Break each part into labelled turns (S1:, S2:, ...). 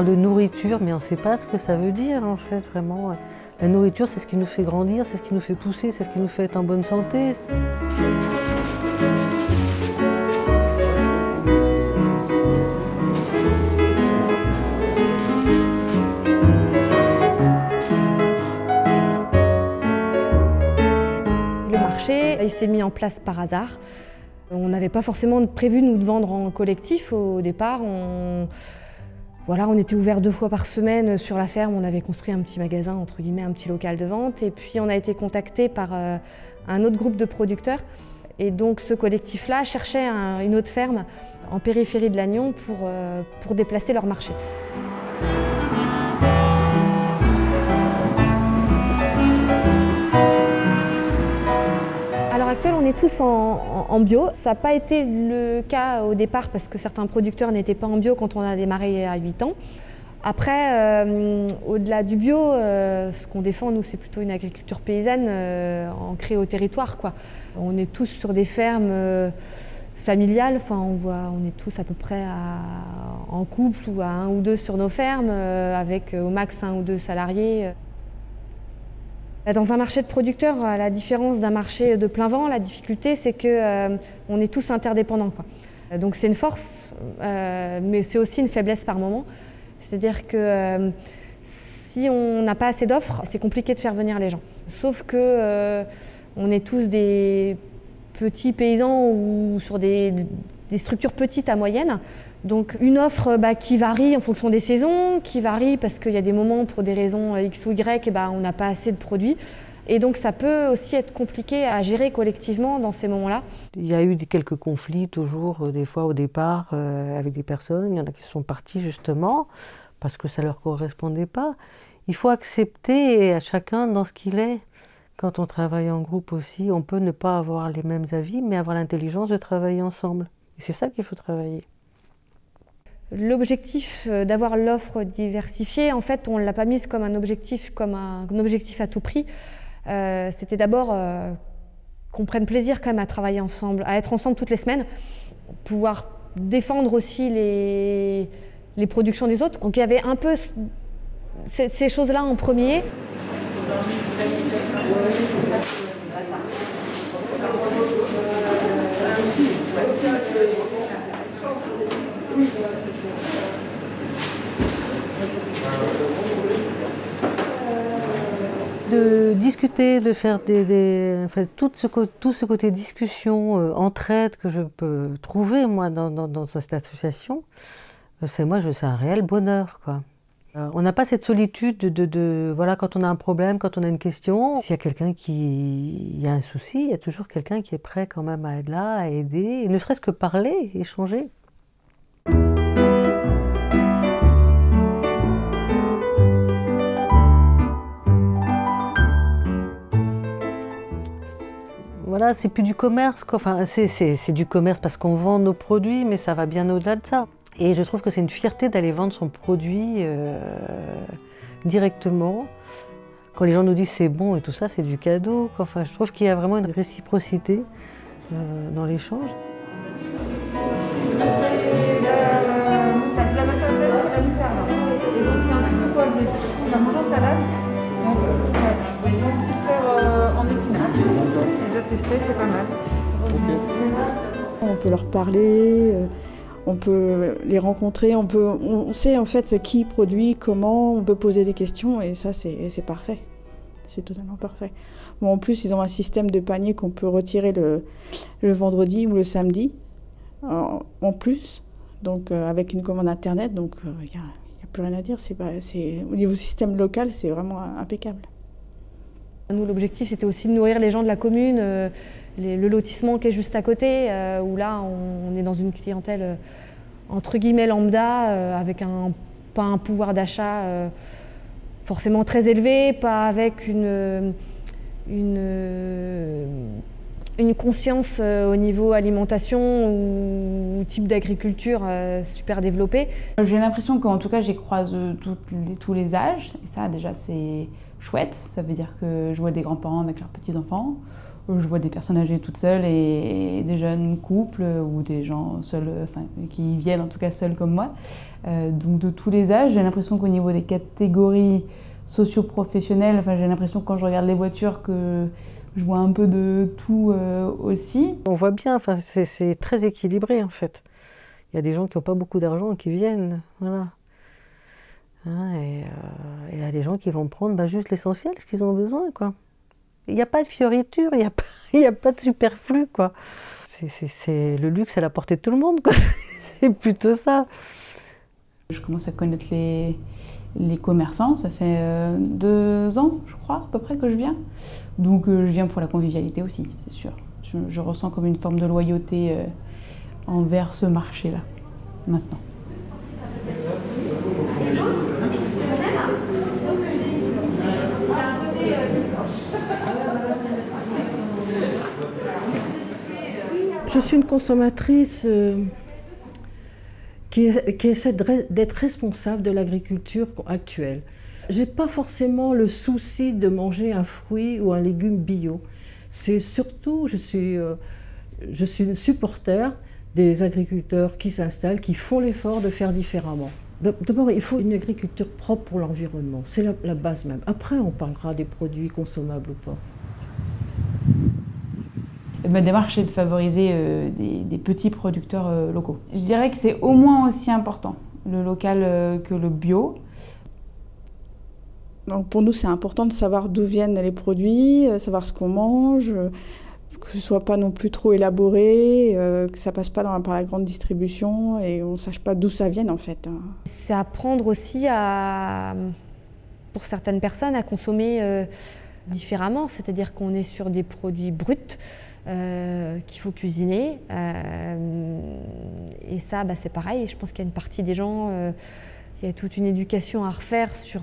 S1: parle de nourriture, mais on ne sait pas ce que ça veut dire en fait, vraiment. La nourriture, c'est ce qui nous fait grandir, c'est ce qui nous fait pousser, c'est ce qui nous fait être en bonne santé.
S2: Le marché, il s'est mis en place par hasard. On n'avait pas forcément prévu nous de vendre en collectif au départ. On était ouvert 2 fois par semaine sur la ferme. On avait construit un petit magasin, entre guillemets, un petit local de vente. Et puis on a été contacté par un autre groupe de producteurs. Et donc ce collectif-là cherchait une autre ferme en périphérie de Lannion pour déplacer leur marché. À l'heure actuelle, on est tous en bio. Ça n'a pas été le cas au départ parce que certains producteurs n'étaient pas en bio quand on a démarré à 8 ans. Après, au-delà du bio, ce qu'on défend, nous, c'est plutôt une agriculture paysanne ancrée au territoire, quoi. On est tous sur des fermes familiales. Enfin, on est tous à peu près en couple ou à 1 ou 2 sur nos fermes, avec au max 1 ou 2 salariés. Dans un marché de producteurs, à la différence d'un marché de plein vent, la difficulté c'est qu'on est tous interdépendants, quoi. Donc c'est une force, mais c'est aussi une faiblesse par moment. C'est-à-dire que si on n'a pas assez d'offres, c'est compliqué de faire venir les gens. Sauf que on est tous des petits paysans ou sur des structures petites à moyennes. Donc une offre qui varie en fonction des saisons, qui varie parce qu'il y a des moments pour des raisons X ou Y, on n'a pas assez de produits. Et donc ça peut aussi être compliqué à gérer collectivement dans ces moments-là.
S1: Il y a eu quelques conflits toujours, des fois au départ, avec des personnes. Il y en a qui sont partis justement parce que ça ne leur correspondait pas. Il faut accepter à chacun dans ce qu'il est. Quand on travaille en groupe aussi, on peut ne pas avoir les mêmes avis, mais avoir l'intelligence de travailler ensemble. Et c'est ça qu'il faut travailler.
S2: L'objectif d'avoir l'offre diversifiée, en fait, on ne l'a pas mise comme un objectif à tout prix. C'était d'abord qu'on prenne plaisir quand même à travailler ensemble, à être ensemble toutes les semaines, pouvoir défendre aussi les productions des autres. Donc il y avait un peu ces choses-là en premier.
S1: De discuter, de faire tout ce côté discussion, entraide que je peux trouver moi dans cette association, c'est un réel bonheur, quoi. On n'a pas cette solitude voilà, quand on a un problème, quand on a une question. S'il y a quelqu'un il y a un souci, il y a toujours quelqu'un qui est prêt quand même à être là, à aider, et ne serait-ce que parler, échanger. Voilà, c'est plus du commerce, quoi. Enfin, c'est du commerce parce qu'on vend nos produits, mais ça va bien au-delà de ça. Et je trouve que c'est une fierté d'aller vendre son produit directement. Quand les gens nous disent c'est bon et tout ça, c'est du cadeau, quoi. Enfin, je trouve qu'il y a vraiment une réciprocité dans l'échange.
S3: C'est pas mal.
S4: On peut leur parler, on peut les rencontrer, on sait en fait qui produit, comment, on peut poser des questions et ça c'est parfait. C'est totalement parfait. Bon, en plus, ils ont un système de panier qu'on peut retirer le vendredi ou le samedi en plus, donc avec une commande internet, donc il n'y a plus rien à dire. Au niveau système local, c'est vraiment impeccable.
S2: Nous, l'objectif, c'était aussi de nourrir les gens de la commune, le lotissement qui est juste à côté, où là, on est dans une clientèle entre guillemets lambda, avec pas un pouvoir d'achat forcément très élevé, pas avec une conscience au niveau alimentation ou type d'agriculture super développée.
S3: J'ai l'impression qu'en tout cas, j'y croise tous les âges, et ça déjà c'est chouette, ça veut dire que je vois des grands-parents avec leurs petits-enfants, Je vois des personnes âgées toutes seules et des jeunes couples ou des gens seuls, enfin, qui viennent en tout cas seuls comme moi. Donc de tous les âges, j'ai l'impression qu'au niveau des catégories socio-professionnelles, enfin, j'ai l'impression que quand je regarde les voitures que je vois un peu de tout aussi.
S1: On voit bien, enfin, c'est très équilibré en fait. Il y a des gens qui n'ont pas beaucoup d'argent qui viennent, voilà. Hein, et il y a des gens qui vont prendre juste l'essentiel, ce qu'ils ont besoin, quoi. Il n'y a pas de fioriture, il n'y a pas de superflu, quoi. C'est le luxe à la portée de tout le monde, quoi. C'est plutôt ça.
S3: Je commence à connaître les commerçants, ça fait 2 ans, je crois, à peu près, que je viens. Donc je viens pour la convivialité aussi, c'est sûr. Je ressens comme une forme de loyauté envers ce marché-là, maintenant.
S5: Je suis une consommatrice qui essaie d'être responsable de l'agriculture actuelle. Je n'ai pas forcément le souci de manger un fruit ou un légume bio. C'est surtout, je suis une supporter des agriculteurs qui s'installent, qui font l'effort de faire différemment. D'abord, il faut une agriculture propre pour l'environnement. C'est la base même. Après, on parlera des produits consommables ou pas.
S3: Ma démarche est de favoriser des petits producteurs locaux. Je dirais que c'est au moins aussi important, le local que le bio.
S4: Donc pour nous, c'est important de savoir d'où viennent les produits, savoir ce qu'on mange, que ce ne soit pas non plus trop élaboré, que ça ne passe pas par la grande distribution et on ne sache pas d'où ça vient en fait.
S2: C'est apprendre aussi pour certaines personnes à consommer différemment, c'est-à-dire qu'on est sur des produits bruts, qu'il faut cuisiner. Et ça, c'est pareil, je pense qu'il y a une partie des gens, il y a toute une éducation à refaire sur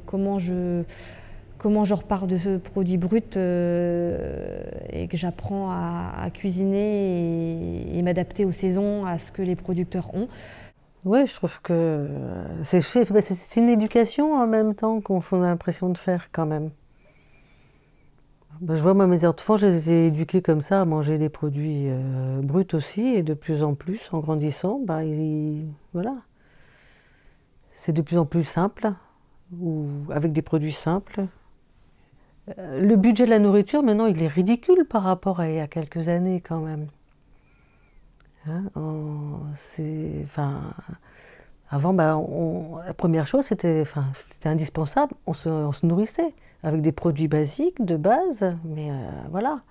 S2: comment je repars de ce produit brut et que j'apprends à cuisiner et m'adapter aux saisons, à ce que les producteurs ont.
S1: Oui, je trouve que c'est une éducation en même temps qu'on a l'impression de faire quand même. Je vois, moi, mes enfants, je les ai éduqués comme ça, à manger des produits bruts aussi, et de plus en plus, en grandissant, voilà. C'est de plus en plus simple, ou avec des produits simples. Le budget de la nourriture, maintenant, il est ridicule par rapport à il y a quelques années, quand même. Hein, avant, la première chose, c'était indispensable, on se nourrissait avec des produits basiques, de base, mais voilà.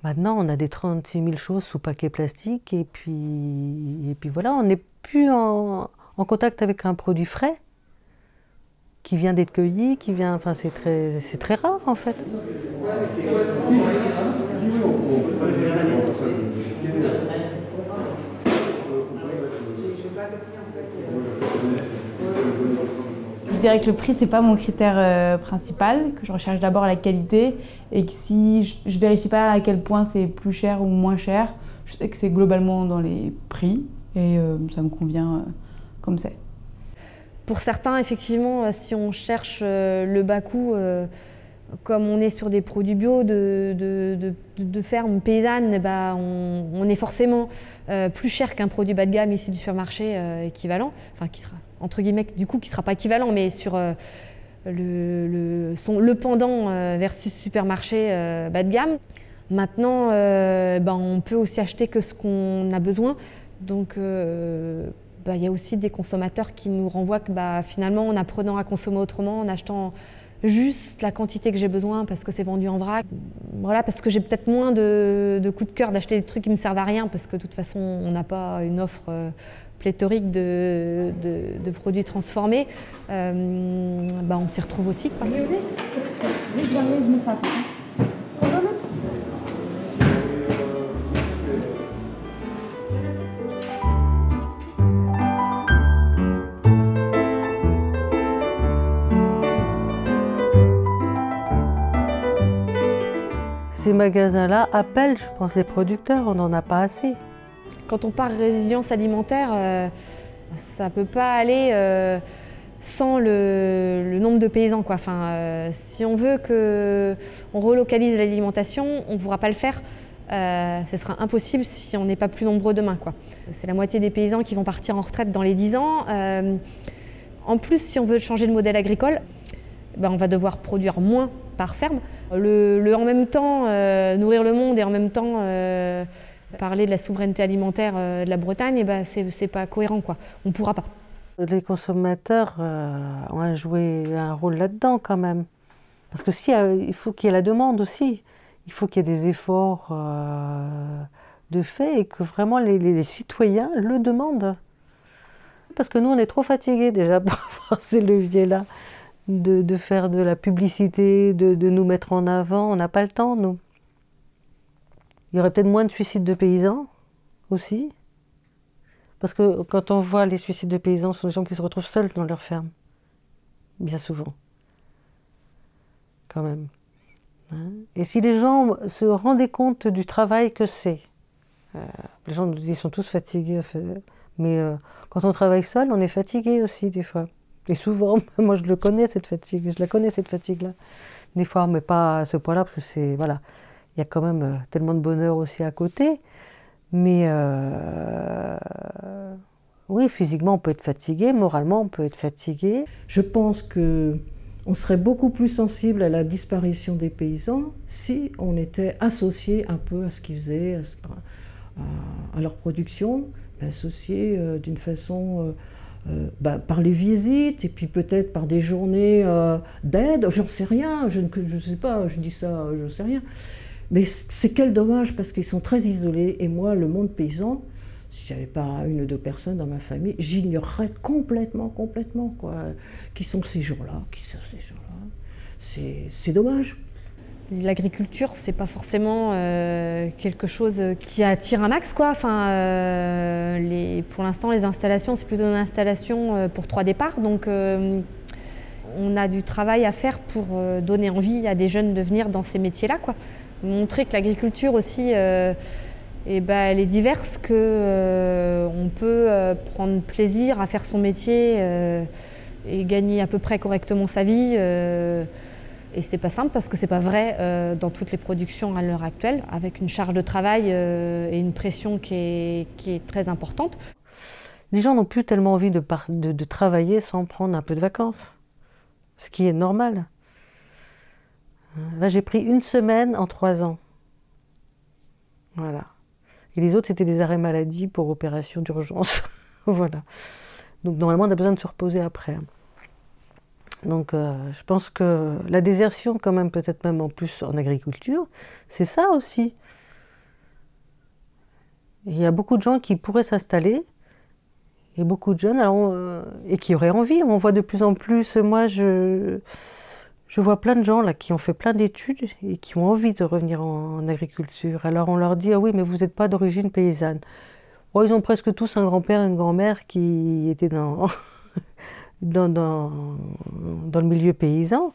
S1: Maintenant, on a des 36 000 choses sous paquet plastique, et puis voilà, on n'est plus en contact avec un produit frais, qui vient d'être cueilli, c'est très rare, en fait.
S3: Je dirais que le prix, c'est pas mon critère principal, que je recherche d'abord la qualité et que si je vérifie pas à quel point c'est plus cher ou moins cher, je sais que c'est globalement dans les prix et ça me convient comme c'est.
S2: Pour certains, effectivement, si on cherche le bas coût, comme on est sur des produits bio de ferme paysanne, on est forcément plus cher qu'un produit bas de gamme issu du supermarché équivalent, enfin qui sera entre guillemets du coup qui sera pas équivalent, mais sur le pendant versus supermarché bas de gamme. Maintenant, on peut aussi acheter que ce qu'on a besoin, donc il y a aussi des consommateurs qui nous renvoient que finalement en apprenant à consommer autrement, en achetant juste la quantité que j'ai besoin parce que c'est vendu en vrac. Voilà, parce que j'ai peut-être moins de coup de cœur d'acheter des trucs qui ne me servent à rien parce que de toute façon on n'a pas une offre pléthorique de produits transformés. On s'y retrouve aussi, quoi.
S1: Ces magasins-là appellent, je pense, les producteurs, on n'en a pas assez.
S2: Quand on parle résilience alimentaire, ça ne peut pas aller sans le nombre de paysans, quoi. Enfin, si on veut qu'on relocalise l'alimentation, on ne pourra pas le faire. Ce sera impossible si on n'est pas plus nombreux demain, quoi. C'est la moitié des paysans qui vont partir en retraite dans les 10 ans. En plus, si on veut changer le modèle agricole, ben, on va devoir produire moins par ferme. En même temps, nourrir le monde et en même temps parler de la souveraineté alimentaire de la Bretagne, eh ben, c'est pas cohérent, quoi. On ne pourra pas.
S1: Les consommateurs ont joué un rôle là-dedans quand même. Parce que il faut qu'il y ait la demande aussi. Il faut qu'il y ait des efforts de fait et que vraiment les citoyens le demandent. Parce que nous, on est trop fatigués déjà pour avoir ces leviers-là, de faire de la publicité, de nous mettre en avant. On n'a pas le temps, nous. Il y aurait peut-être moins de suicides de paysans aussi. Parce que quand on voit les suicides de paysans, ce sont des gens qui se retrouvent seuls dans leur ferme. Bien souvent. Quand même. Hein? Et si les gens se rendaient compte du travail que c'est, les gens nous disent qu'ils sont tous fatigués, mais quand on travaille seul, on est fatigué aussi des fois. Et souvent, moi je la connais cette fatigue-là. Des fois, mais pas à ce point-là, parce que voilà, il y a quand même tellement de bonheur aussi à côté. Mais oui, physiquement, on peut être fatigué, moralement, on peut être fatigué.
S5: Je pense qu'on serait beaucoup plus sensible à la disparition des paysans si on était associé un peu à ce qu'ils faisaient, à leur production, associé d'une façon par les visites et puis peut-être par des journées d'aide. J'en sais rien, je ne sais pas, je dis ça, je ne sais rien. Mais c'est quel dommage parce qu'ils sont très isolés et moi, le monde paysan, si j'avais pas une ou deux personnes dans ma famille, j'ignorerais complètement quoi, qui sont ces gens-là, C'est dommage.
S2: L'agriculture, c'est pas forcément quelque chose qui attire un max, quoi. Enfin, pour l'instant, les installations, c'est plutôt une installation pour 3 départs, donc on a du travail à faire pour donner envie à des jeunes de venir dans ces métiers-là, quoi. Montrer que l'agriculture aussi, elle est diverse, qu'on peut prendre plaisir à faire son métier et gagner à peu près correctement sa vie. Et c'est pas simple parce que c'est pas vrai dans toutes les productions à l'heure actuelle, avec une charge de travail et une pression qui est très importante.
S1: Les gens n'ont plus tellement envie de travailler sans prendre un peu de vacances, ce qui est normal. Là, j'ai pris 1 semaine en 3 ans. Voilà. Et les autres, c'était des arrêts maladie pour opération d'urgence. Voilà. Donc, normalement, on a besoin de se reposer après. Donc, je pense que la désertion, quand même, peut-être même en plus en agriculture, c'est ça aussi. Il y a beaucoup de gens qui pourraient s'installer, et beaucoup de jeunes, et qui auraient envie. On voit de plus en plus, moi, je vois plein de gens là qui ont fait plein d'études et qui ont envie de revenir en agriculture. Alors on leur dit « Ah oui, mais vous n'êtes pas d'origine paysanne ». Bon, ils ont presque tous un grand-père et une grand-mère qui étaient dans le milieu paysan.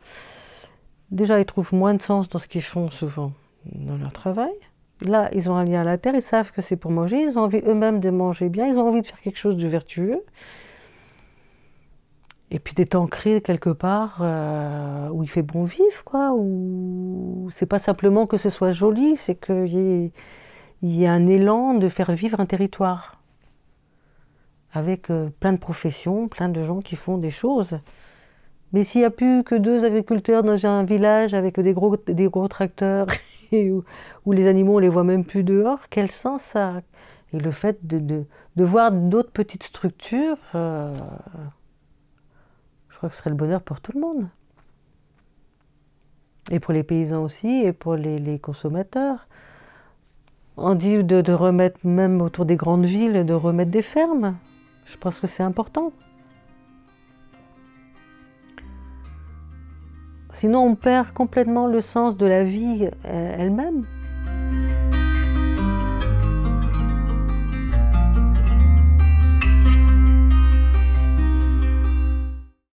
S1: Déjà, ils trouvent moins de sens dans ce qu'ils font souvent dans leur travail. Là, ils ont un lien à la terre, ils savent que c'est pour manger, ils ont envie eux-mêmes de manger bien, ils ont envie de faire quelque chose de vertueux. Et puis d'être ancré quelque part où il fait bon vivre, quoi, où c'est pas simplement que ce soit joli, c'est qu'il y a un élan de faire vivre un territoire. Avec plein de professions, plein de gens qui font des choses. Mais s'il n'y a plus que 2 agriculteurs dans un village avec des gros tracteurs, et où les animaux, on les voit même plus dehors, quel sens ça a? Et le fait de voir d'autres petites structures, je crois que ce serait le bonheur pour tout le monde. Et pour les paysans aussi, et pour les consommateurs. On dit de remettre, même autour des grandes villes, de remettre des fermes. Je pense que c'est important. Sinon, on perd complètement le sens de la vie elle-même.